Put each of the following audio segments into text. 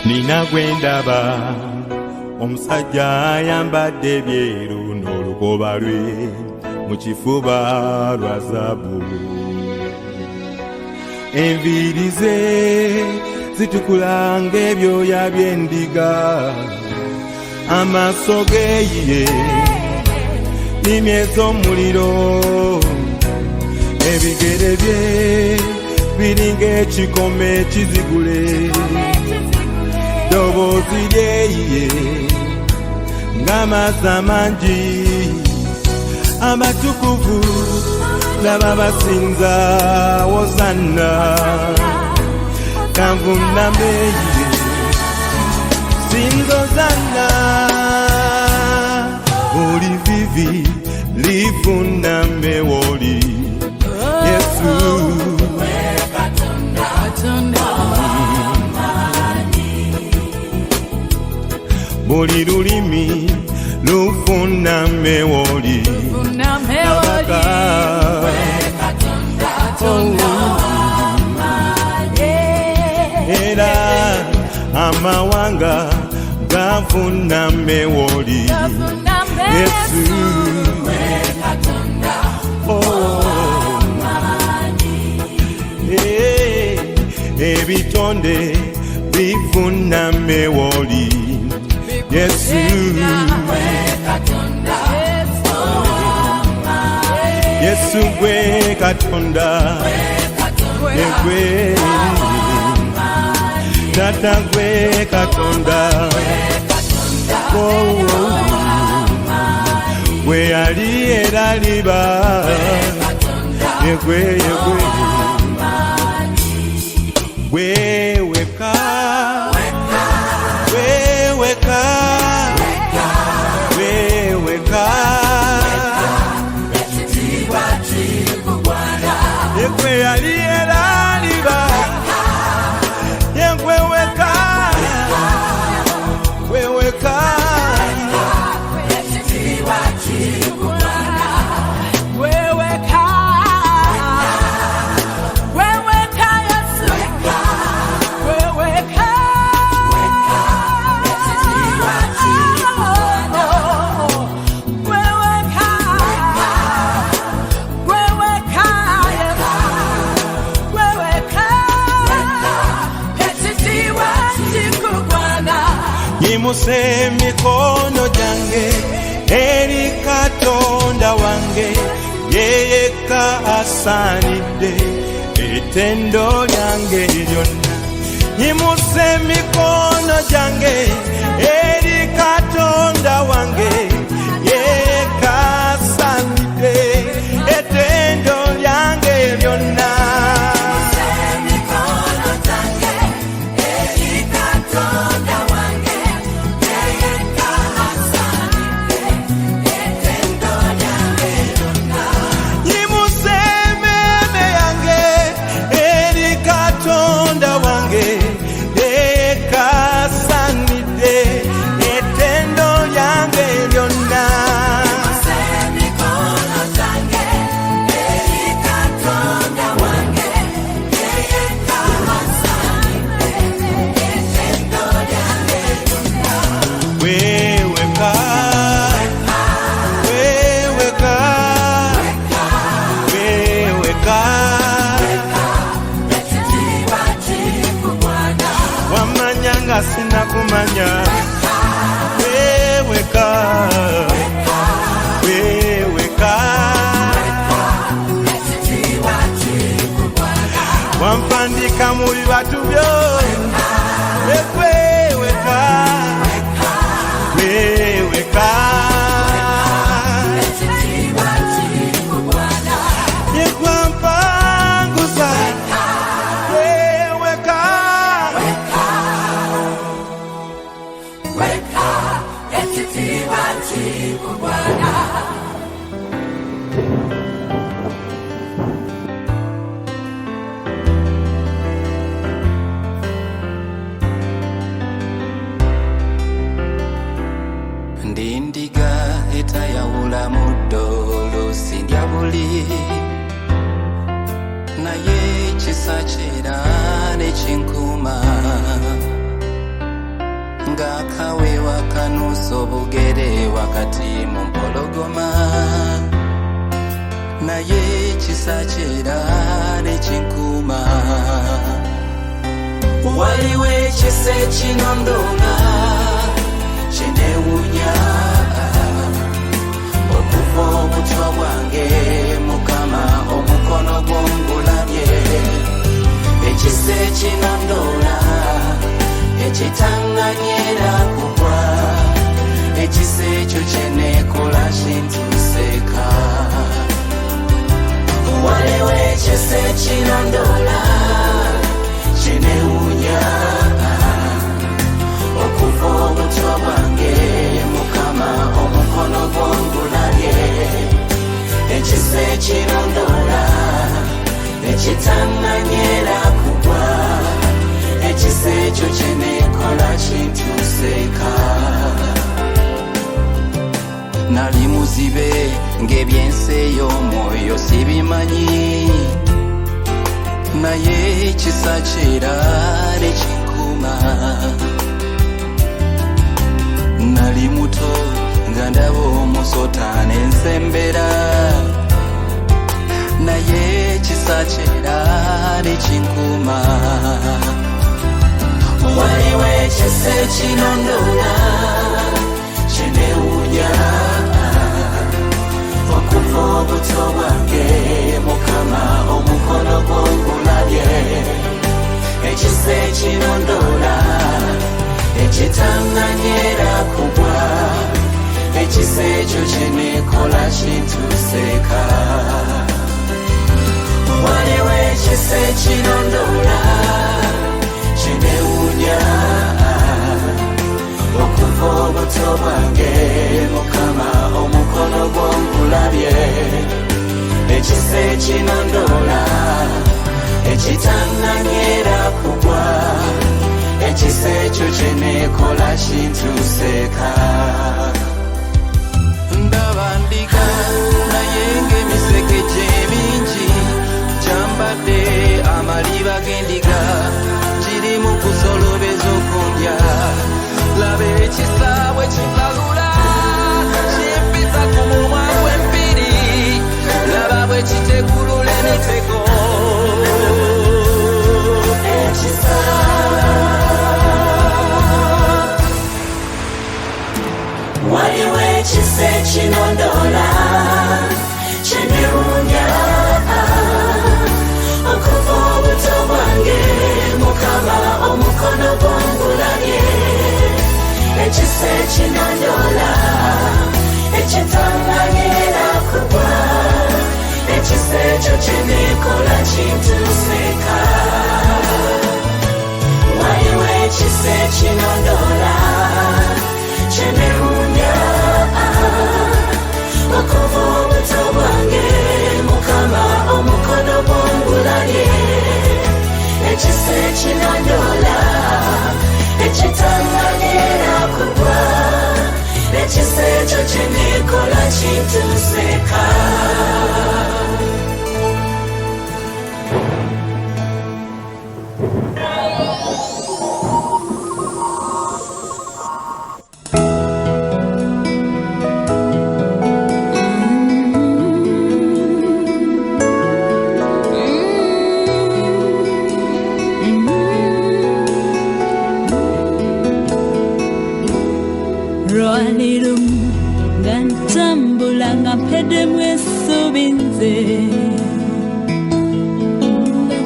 nina gwendaba omusajja ayambadde byeru n'olukoba lwe mu kifuba lwa zaabu, enviiri ze zitukula ng'ebyoya by'endiga, amaaso ge ye nimyezo omuliro, ebigere bye biringa ekikome ekizigule, ddoboozi lye ye ng'amazzi amangi, amatukuvu laba basinza wozanna, kanvuname ye sinzo zanna, oli vivi lifuname woli Yesu buli lulimi lufuname woli abaka era amawanga gafuname woli Yesu ebitonde bifuname woli Yesu, Yesu gwe Katonda, gwe Tata gwe Katonda, gwe ali era liba, gwe weka. Nimuse mikono jange eri Katonda wange, yeye ka asanidde ettendo lyange lyonna. Nimuse mikono jange eri Katonda wange, yeye ka asanidde ettendo lyange lyonna. Sina kumanya weweka wampandika muri batu byo weweka yekwampanguza ndindiga etayawula muddo lusindya buli, naye kisa kyera ne kinkuma ng'akawewa kanusa obugere wakati mu mpologoma naye kisa kyera ne kinkuuma waliwo ekisa ekinondoola kyenewunya okuva obuto bwange Mukama omukono gw'ongulabye ekisa ekinondoola ekitanganyera kugwa ekisa ekyo kyeneekola kintuseeka waliwo ekisa ekinondoola kyenewunya okuva obuto bwange Mukama omukono gw'ongulabye ekisa ekinondoola ekitanganyera kugwa ekisa ekyo kyeneekola kintuseeka nali muzibe ng'ebyensi ey'omwoyo sibimanyi naye ekisa kyera ne kinkuuma nali muto nga ndaba omusota n'ensembera naye ekisa kyera ne kinkuuma waliwo ekisa ekinondoola kyenewunya okuva obuto bwange Mukama omukono gw'ongulabye ekisa ekinondoola ekitanganyera kugwa ekisa ekyo kyeneekola kintuseeka waliwo ekisa ekinondoola kyenewunya okuva obuto bwange Mukama omukono gw'ongulabye ekisa ekinondoola ekitanganyera kugwa ekisa ekyo kyeneekola kintuseeka ndaba ndiga naye ng'emiseke gy'emingi kyambadde amaliba g'endiga kirimu kusolobeza okundya laba ekisa bwe kikalula kimpisa ku mumwa gw'empiri laba bwe kitekulula emitego ekisa waliwo ekisa ekinondoola kyenewunya okuva obuto bwange Mukama omukono gw'ongulabye ekisa ekinondoola ekitanganyera kugwa ekisa ekyo kyeneekola kintuseeka waliwo ekisa ekinondoola kyenewunya okuva obuto bwange Mukama omukono gw'ongulabye ekisa ekinondoola ekitanganyera kugwa ekisa ekyo kyeneekola kintuseeka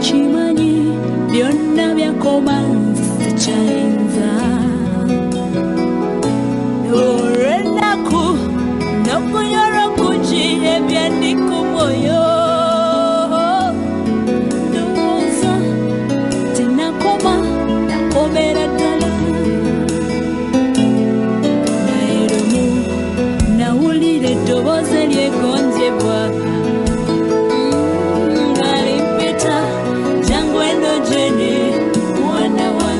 kimanyi byonna byakoma nzikyayinza olw'ennaku n'okunyolwa okuki ebyandi ku mwoyo ndowooza tinakoma nakomera ddala naye lumu nawulira eddoboozi eryegonjebwa ng'alimpita jangwe eno jene mwana wa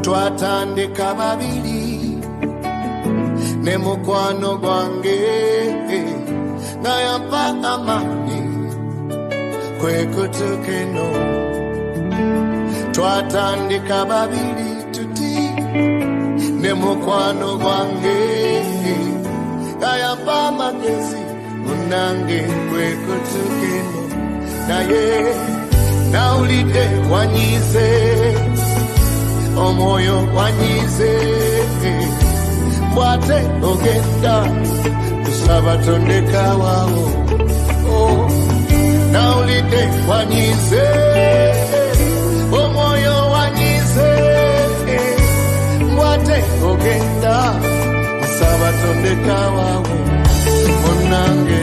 twatandika babiri ne mukwano gwange nga yampa amaanyi kwekutuka eno. Twatandika babiri tuti ne mukwano gwange nga yampa amagezi munange kwekutuka eno. Naye nawulidde wanyize, omwoyo wanyize, bwate ogenda tusaba tondeka waawo. Nawulidde wanyize, omwoyo wanyize, bwate ogenda tusaba tondeka waawo. Munange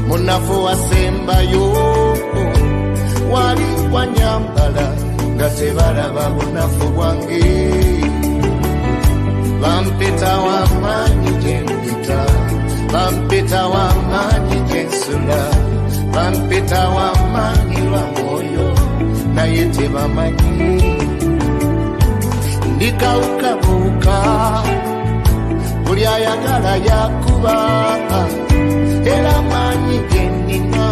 munafu wasembayo wali wanyambala nga tebalaba bunafu bwange. Bampita w'amaanyi gyempita, bampita w'amaanyi gyensula, bampita w'amaanyi lwa mwoyo naye tebamanyi. Ndikawukabuuka buli ayagala yakuba, era amaanyi gennina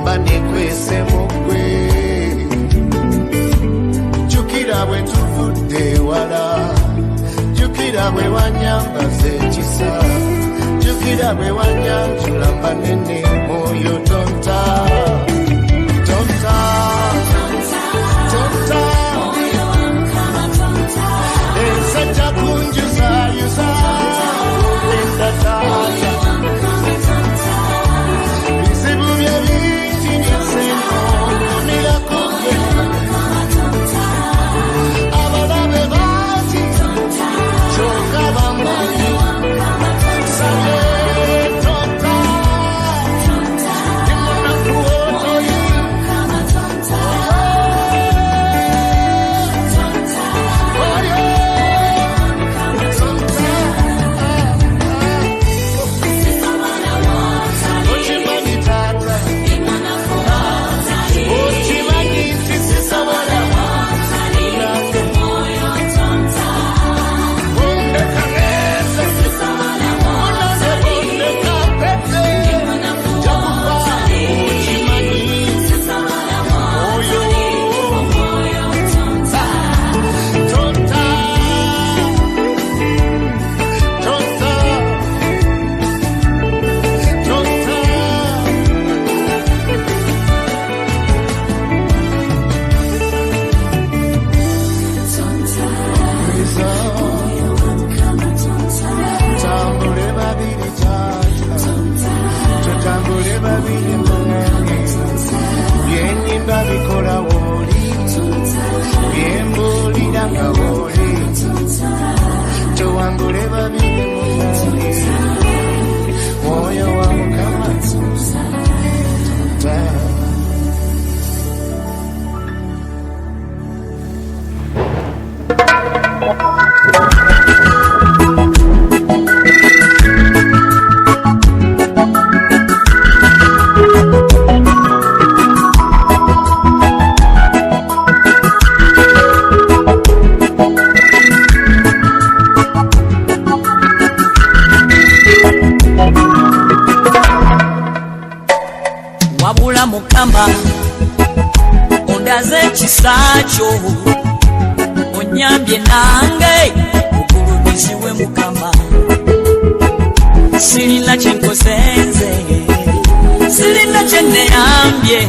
mba nekwese mugwe. Jjukira bwe tuvudde ewala, jjukira bwe wanyambaza ekisa, jjukira bwe wanyanjula mbanene mwoyo. Tonta tonta tonta ensajja kunjuzayuza ogenda taata. Mukama ondaze ekisakyo onyambye nange okulumiziwe Mukama. Sirina kyenkoze nze, sirina kyeneyambye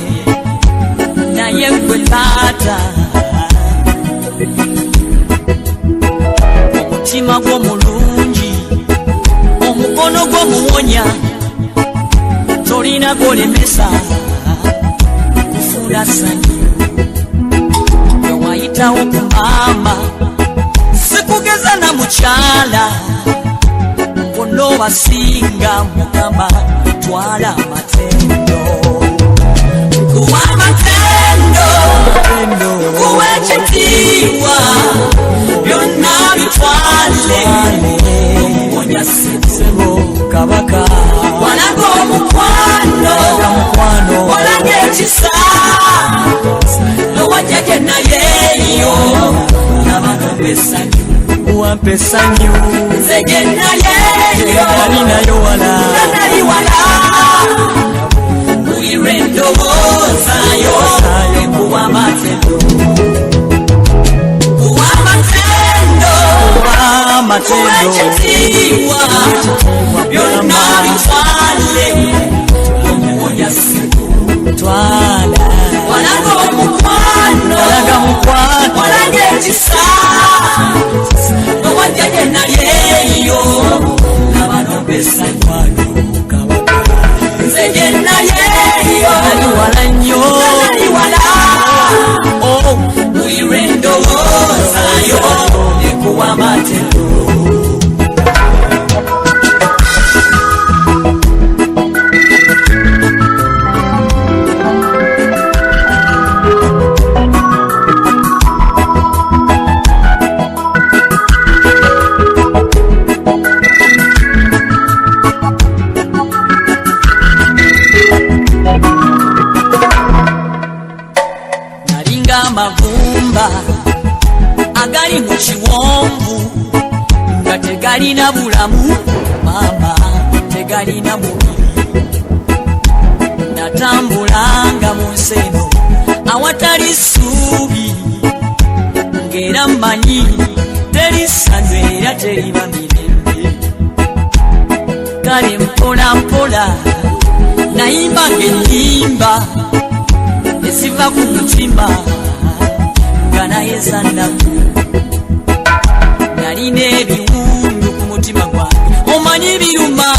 naye gwe taata omutima gwo mulungi omukono gwo muwonya tolina golemesa kufuna sanyu wayitawo ku maama sikugeza na mukyala mbona obasinga mukama twala amatendo kuwa amatendo kuwa ekitiibwa byonna bitwale omuwonya sebo kabaka walaga omukwano walaga ekisa nowajjage nayeeyo n'abantu besanyu wampesanyu nze gye nayeeyo alinayo wala naliwala buli lwe ndowoozayo kuwa amatendo kuwa ekitiibwa byonna bitwale omuwonya siku twala walaga omukwano walaga ekisa nowajjage nayeeyo n'abantu besanyu nze gye nayeeyo naliwala nnyo naliwala buli lwe ndowoozayo ekuwa amatendo amavumba agali mu kiwonvu nga tegalina bulamu mama tegalina mubiri natambulanga mu nsi eno awatali ssuubi ng'era mmanyi teri ssanyu era terina mirembe kale mpola mpola nayimba ng'ennyimba esiva ku mutima nga naye zannaku nalina ebiwundu ku mutima gwange omanyi biruma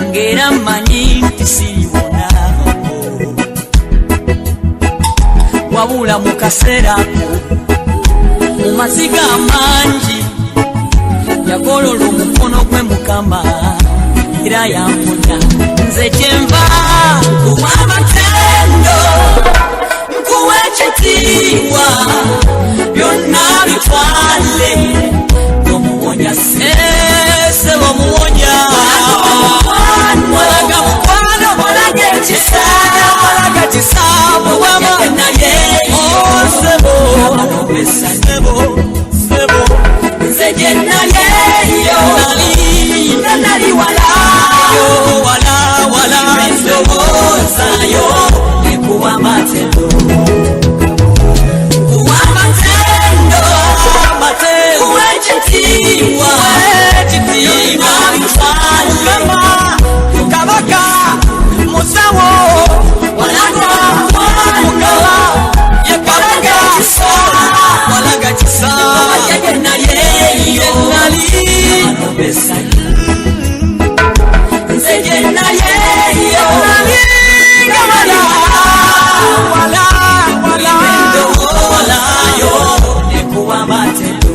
ng'era mmanyi nti siriwona wabula mu kaseerako mu maziga amangi yagolola omukono gwe mukama era yamponya nze gyenva kuwa amatendo nkuwa ekitiibwa byonna bitwale omuwonya sebo muwonya walaga mukwano walaga ekisa mubama nayeeyo sebo nze gye nayeeyo naliwala ndowoozayo ekuwa amatendo kuwa amatendo kuwa ekitiibwa byonna bitwale kabaka musawo walaga walaga kisa wajjage nayeeyo abantu besanyu nze gye nayeeyo ndowoozayo ekuwa amatendo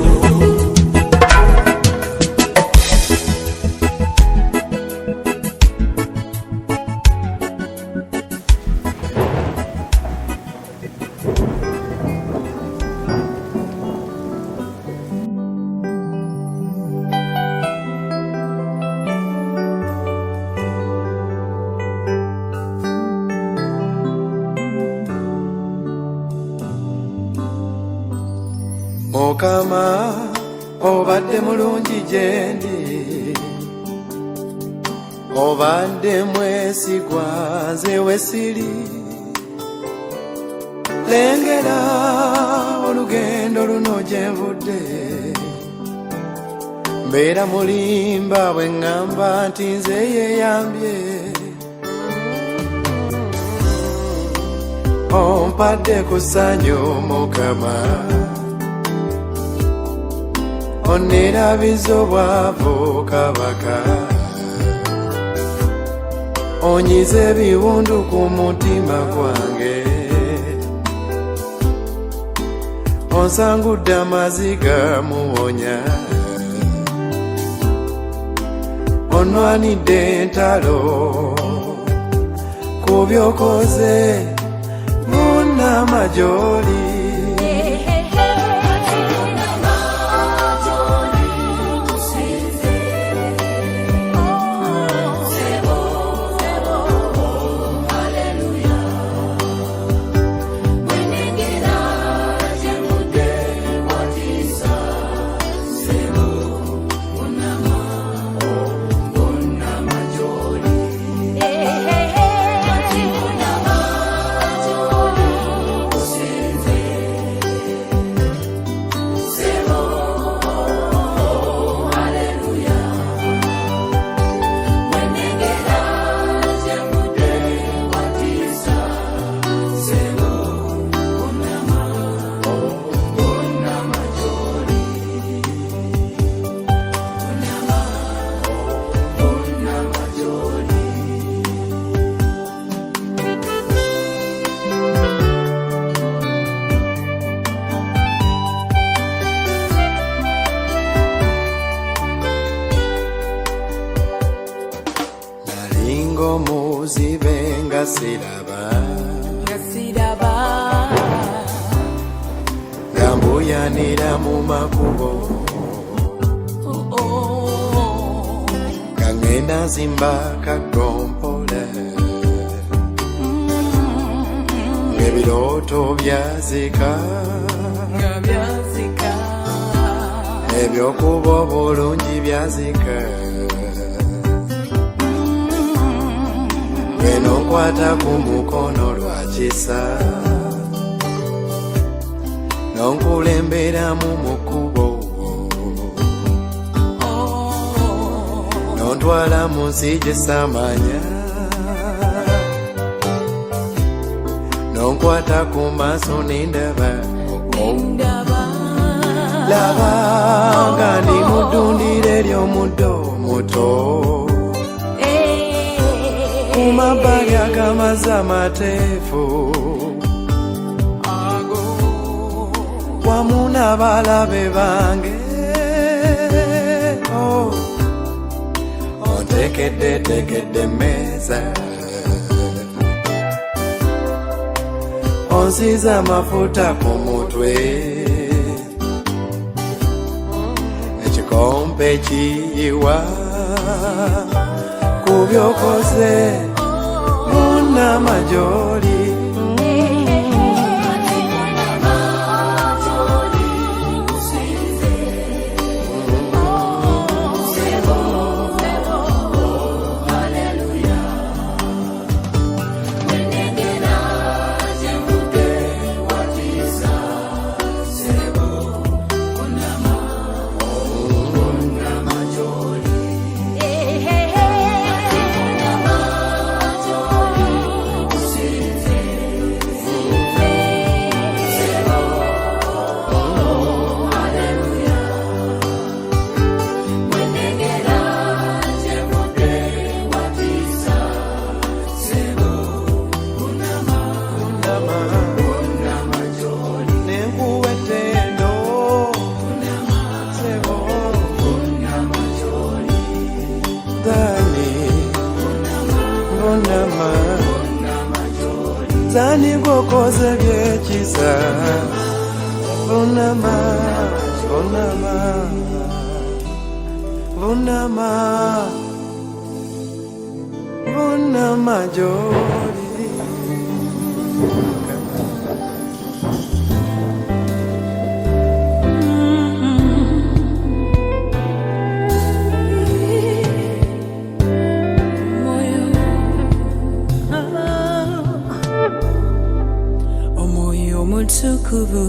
Mukama obadde mulungi gyendi obadde mwesigwa nze wesiri lengera olugendo luno gyenvudde mbeera mulimba bwe ŋŋamba nti nze yeeyambye ompadde ku ssanyu Mukama onerabiza obwavu Kabaka onyize ebiwundu ku mutima gwange onsangudde amaziga muwonya onwanidde entalo ku byokoze Nvunama gy'oli muzibe nga siraba gambuyanira mu makubo kangenda zimba kagompola ng'ebirooto byazika ebyokuba obulungi byazika nkwata ku mukono lwa kisa nonkulembera mu mukubo nontwala mu nsi gye samanya nonkwata ku maaso nendaba laba nga ndi mu ddundiro ery'omuddo muto Mabbali ag'amazzi amateefu wamu n'abalabe bange onteekedde emmeeza onsize amafuta ku mutwe ekikompe kiyiwa ku byokoze Nvunama gy'oli Zani gwokoze byekisa Nvunama gy'oli Mutukuvu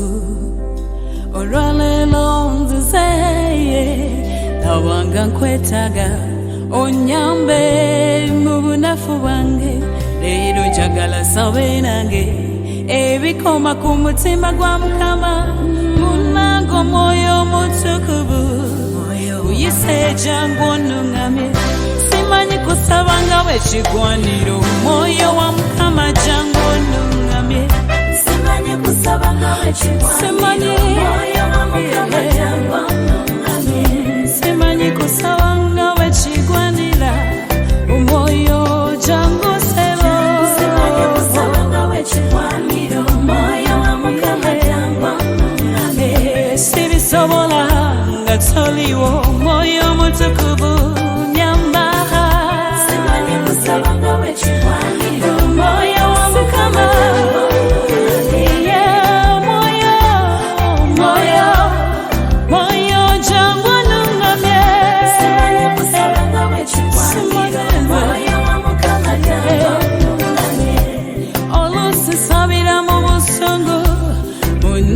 olwaleero nzizeye tawanga nkwetaga onyambe mu bunafu bwange leero njagala sabe nange ebikoma ku mutima gwa Mukama munango moyo mutukuvu uyise jangu onungamye simanyi kusaba nga wekigwaniro moyo wa Mukama jangu onungamye simanyi kusaba nga wekigwaniro moyo wa Mukama jangu onungamye simanyi kusaba nga wekigwanira moyo jangu sebo simanyi kusaba nga wekigwaniro moyo wa Mukama jangu onungamye sibisobola nga toliwo moyo mutukuvu nyamba simanyi kusaba nga wekigwaniro moyo wa Mukama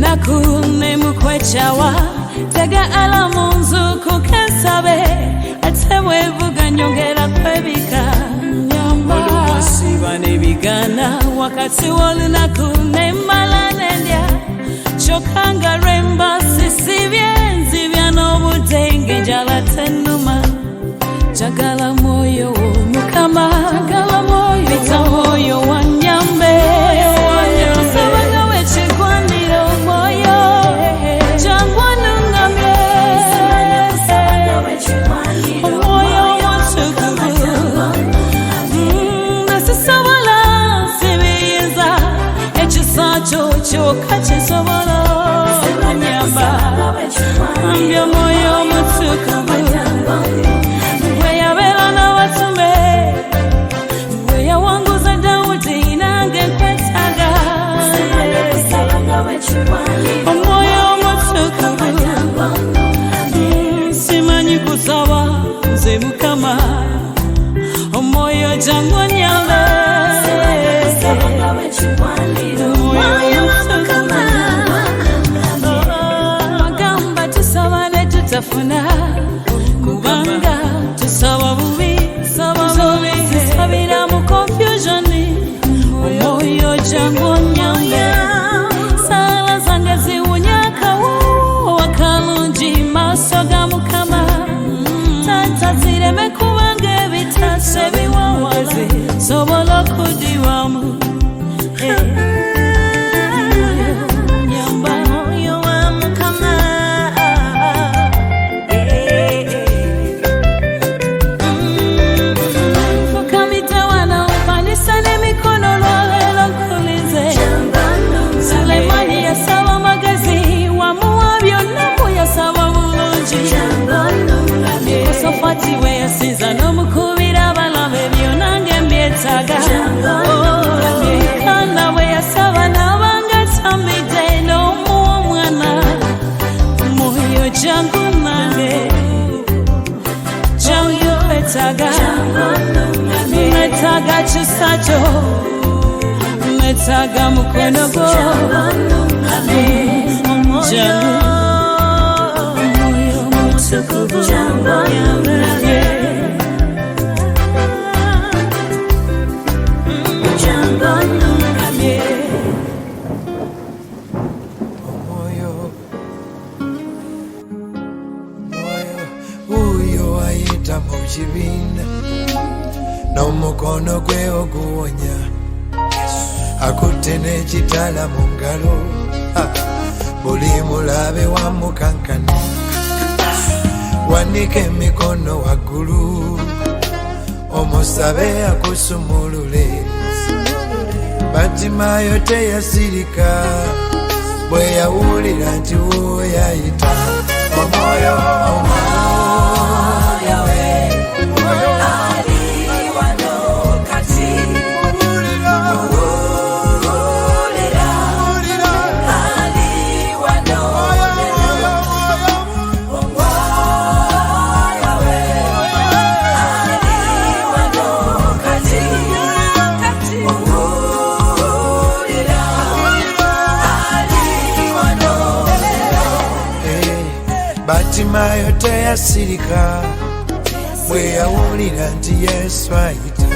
Nakune mukwechawa tega alamu nzuku kensabe atewe vuga nyongera kwebika nyamba oluwasiba nebigana wakati wolunakune malanendya chokanga remba sisibyenzi byanobudenge njala tenuma jagala moyo Mukama jagala moyo bita moyo wanyambe sabaga wekigwaniro moyo jangu onungamye moyo mutukuvu nasisobola sibiyinza ekisakyo kyokka kisobola nyamba ambye moyo mutukuvu weyabeera n'abatume weyawanguza Dawudi nange nkwetaaga omwoyo mutukuvu simanyi kusaba nze Mukama omwoyo jangu onyambe agamba tusaba ne tutafuna kubanga tusaba bubi tusabira mu confusion omwoyo jangu onyambe sala zange ziwunyakawo wakalungi maaso ga Mukama tata zireme kubanga ebitase biwawaze sobola okudiwamu nyamba moyo wa Mukama fukamitawana upanisa n'emikono lwalelo nkulize Suleimani yasaba amagezi wamuwa byonna yasaba bulungi Yehosafati we yasinza n'omukubira abalabe byonange mbyetaaga Kana we yasaba n'abanga tamidde n'omuwa omwana moyo jangu nange jangu kwetaaga netaaga kisakyo netaaga mukono gwo jangu moyo mutukuvu moyo uyo ayita mu kibiina n'omukono gwe oguwonya akutte n'ekitala mu ngalo buli mulabe wamukankana wanika emikono waggulu omusabe akusumulule Batimayo teyasirika bwe yawulira nti woyayita omwoyo we ali wano kati Batimayo teyasirika bwe yawulira nti Yesu ayita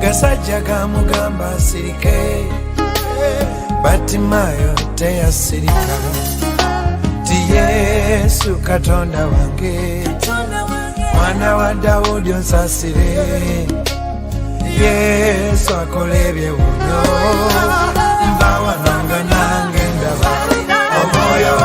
gasajja gamugamba asirike Batimayo teyasirika ti Yesu Katonda wange mwana wa Daudi onsasire Yesu akole byewuno mbawa nanga nange ndaba omwoyo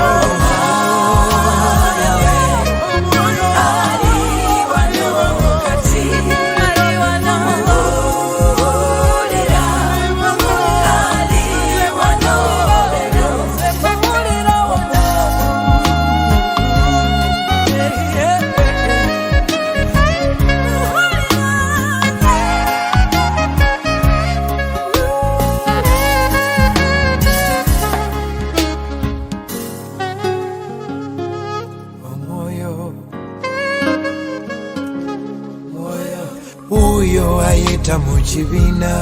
uyo ayita mu kibiina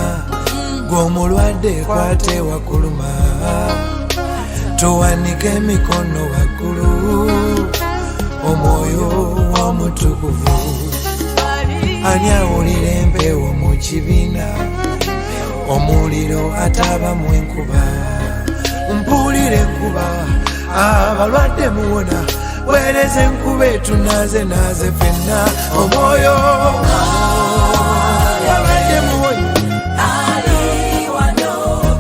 gw'omulwadde kwate wakuluma tuwanike emikono waggulu omwoyo w'omutukuvu ani awulira empewo mu kibiina omuliro ataabamu enkuba mpuulire enkuba abalwadde muwona weereza enkuba etunaze naze fenna omwoyo yabadde muwona ali wano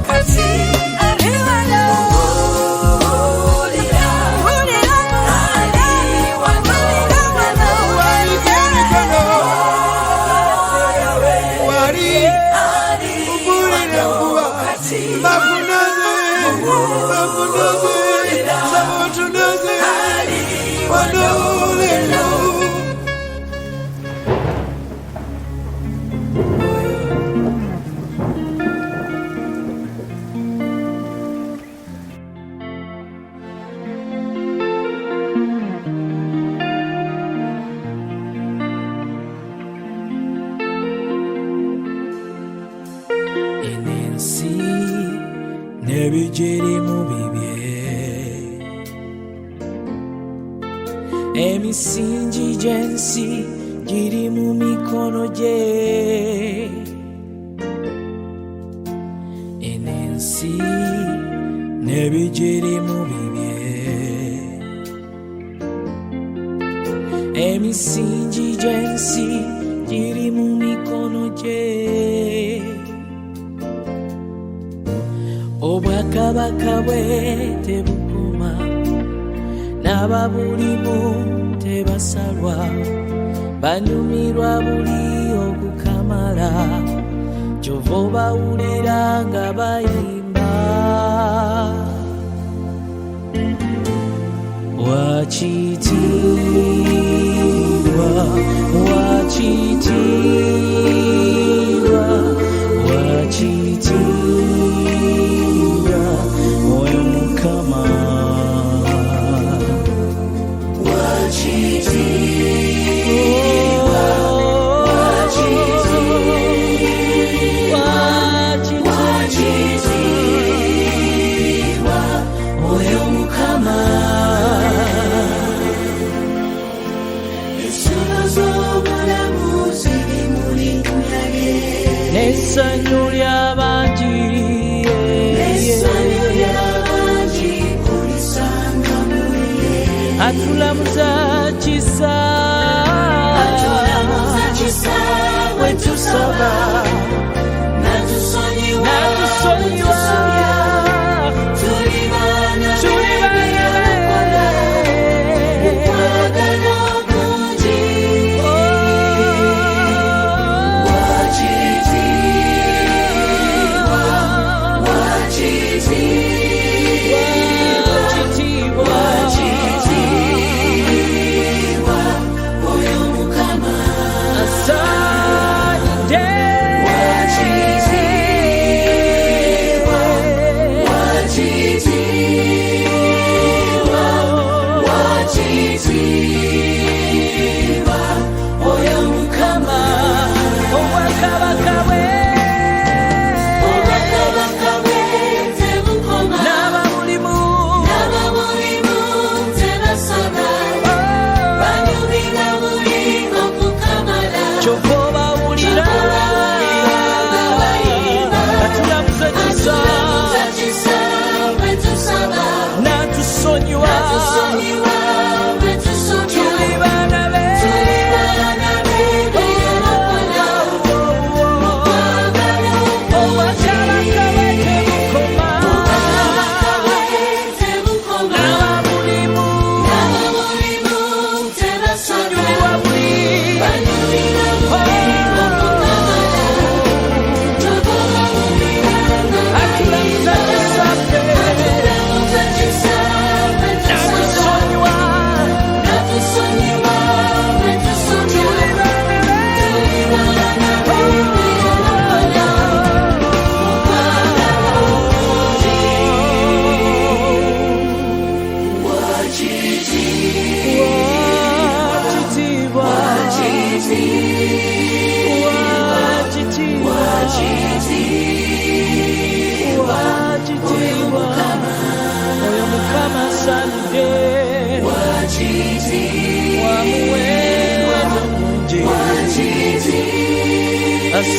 kati ali wano enensi nebigirimu bibye emisingi gy'ensi giri mu mikono gye enensi nebigirimu bibye emisingi gy'ensi giri mu mikono gye obwakabaka bwe tebukoma n'ababulimu tebasalwa banyumirwa buli okukamala kyova obawulira nga bayimba wakitiibwa wakitiibwa wakitiibwa oyo Mukama wakitiibwa wakitiibwa oyo Mukama ensolo z'obulamu ziri muli nyage n'essanyu ly'abangi kulisanga muye atulamuza kisa bwe tusaba natusonyiwa tuli baana mukwagala okungi wakitiibwa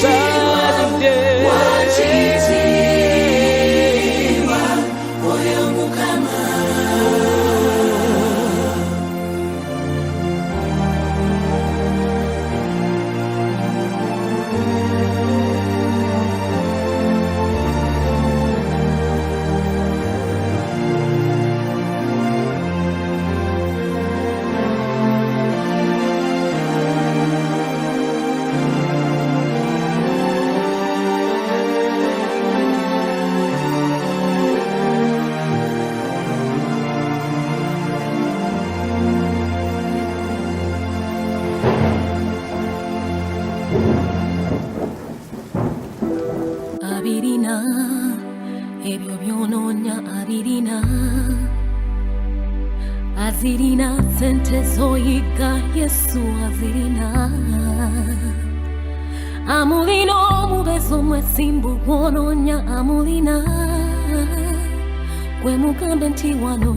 Salide wachitiwa oyo Mukama. Abirina ebyo byononya abirina azirina sente zoyiga Yesu azirina amulina omubezo mwesimbu gwononya amulina gwe mugambe nti wano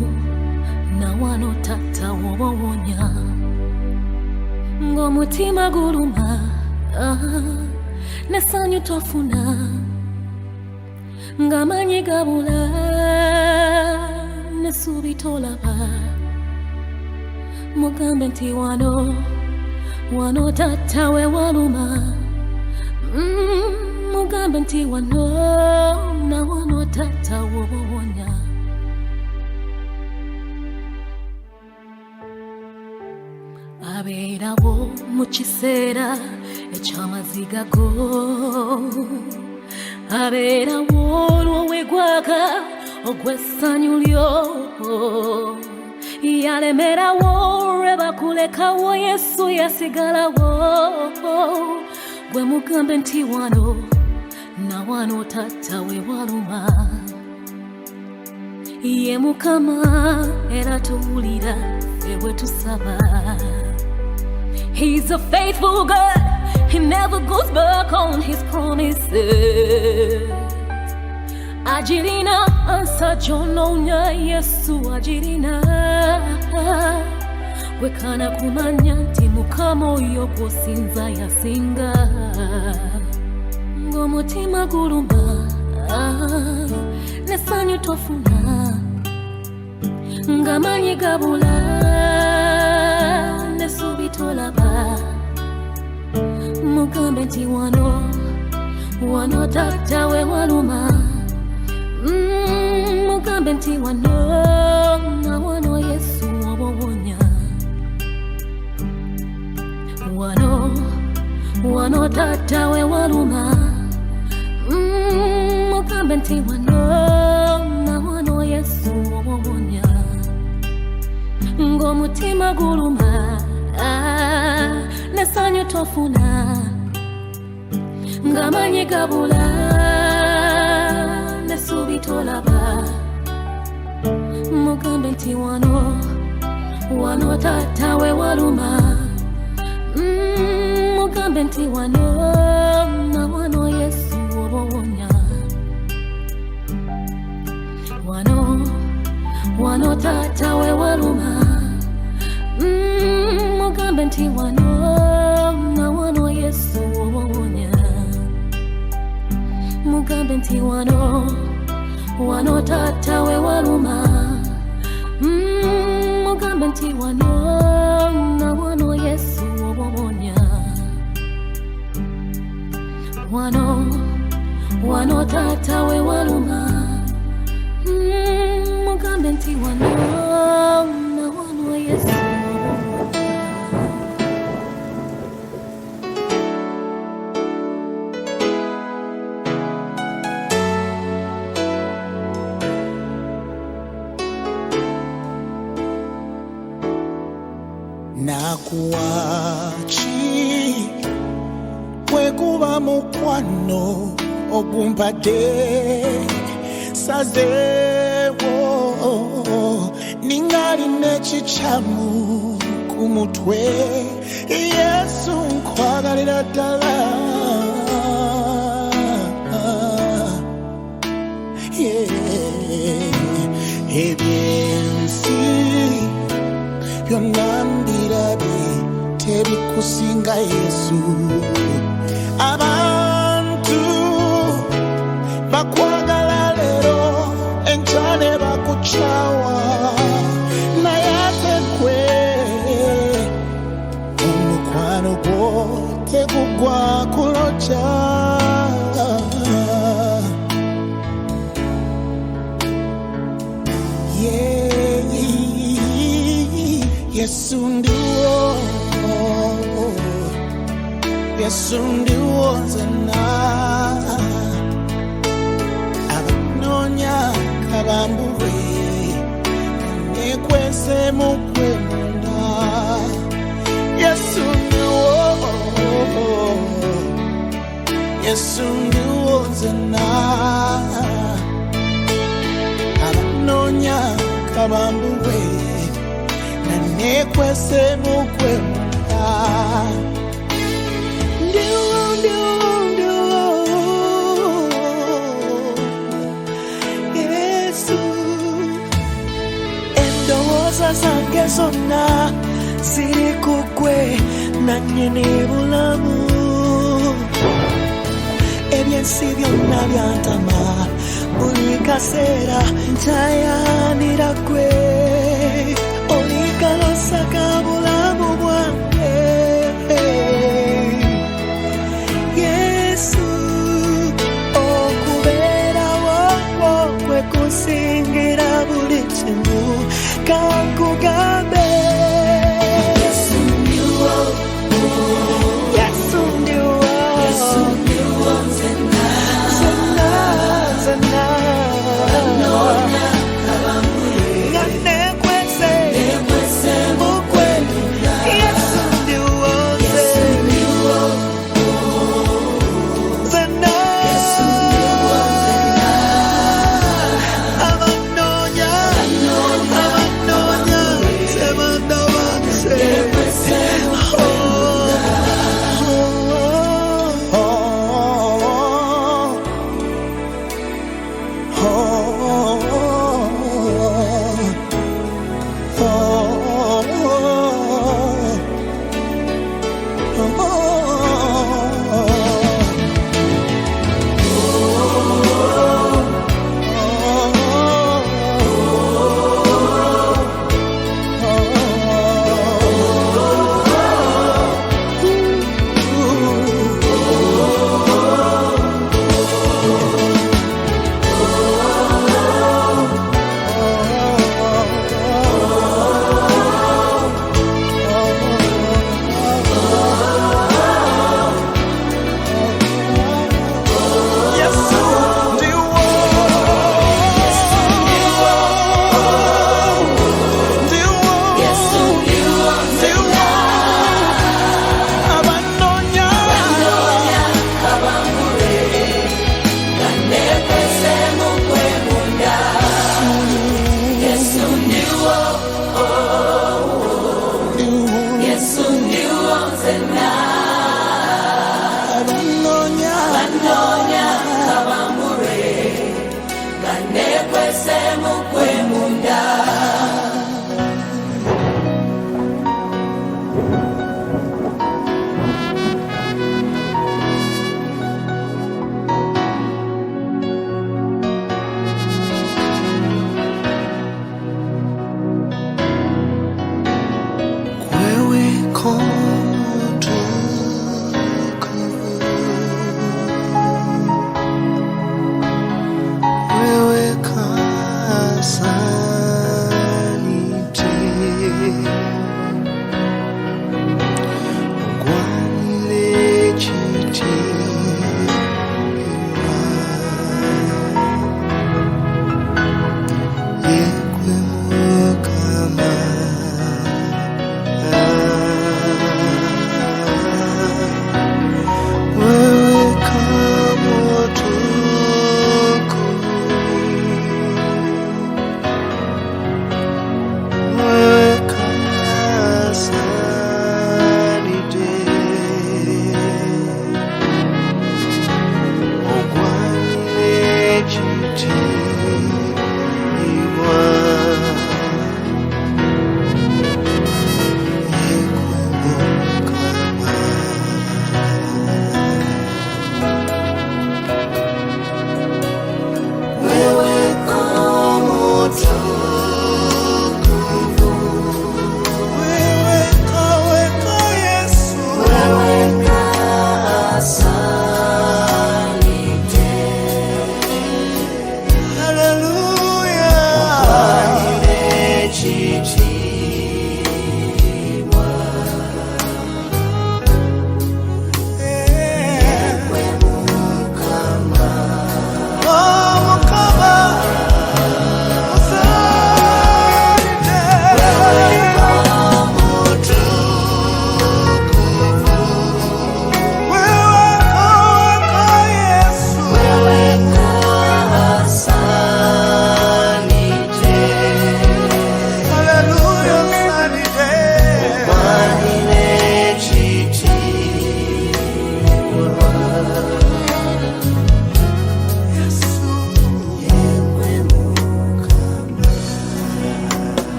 na wano tata wobowonya ng'omutima guluma nesanyu tofuna ngamanyi gabula nesubi tolaba mugambe nti wano tata we waluma mugambe nti wano na wano tata wobowonya abeerawo mu kiseera eky'amaziga go abeerawo olw'owegwaka ogw'essanyu lyo yalemerawo olwe bakulekawo Yesu yasigalawo gwe mugambe nti wano na wano tata we waluma ye Mukama era tuwulira ffe bwe tusaba. He's a faithful God, he never goes back on his promises. Ajirina ansa jononya Yesu ajirina wekana kumanya nti Mukama oyo gwosinza yasinga ng'omutima guluma nesanyu tofuna ngamanyi gabula nesubi tolaba mugambe nti wano tata we waluma mugambe nti wano na wano Yesu obowonya wano tata we waluma mugambe nti wano na wano Yesu obowonya ng'omutima guluma nesanyu tofuna ngamanyi gabula nesubi tolaba mugambe nti wano tata we waluma mugambe nti wano na wano Yesu obowonya wano tata we waluma mugambe nti wano na wano Yesu obowonya mugambe nti wano tata we waluma mugambe nti wano na wano Yesu obowonya wano tata we waluma mugambe nti wano na wano Yesu nakuwachi kwekuba mukwano ogumpade sazewo ningali nechichamu kumutwe Yesu nkwagalira ddala ebyensi byonna mbirabe tebikusinga Yesu aba kuchawa na yate kwe umukwano gwote kugwa kulocha Yesu ndiwo Yesu ndiwo nzena abanonya kabambure nekwese mukwemunda Yesu ndiwo nzena abanonya kabambure nekwese mukwemunda Yesu endowooza zange zonna ziri kugwe nannyini bulamu ebyensi byonna byantama buli kaseera ntayanira gwe olikalosa bulamu bwange Yesu okubeerawo kwe kusingira buli kimu kankugambe Yesu ndiwo zena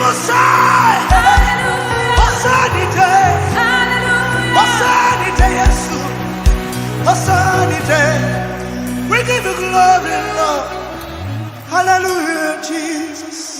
Messiah. Hosanite. Hosanite, Yesu. Hosanite. We give you glory, Lord. Hallelujah, Jesus.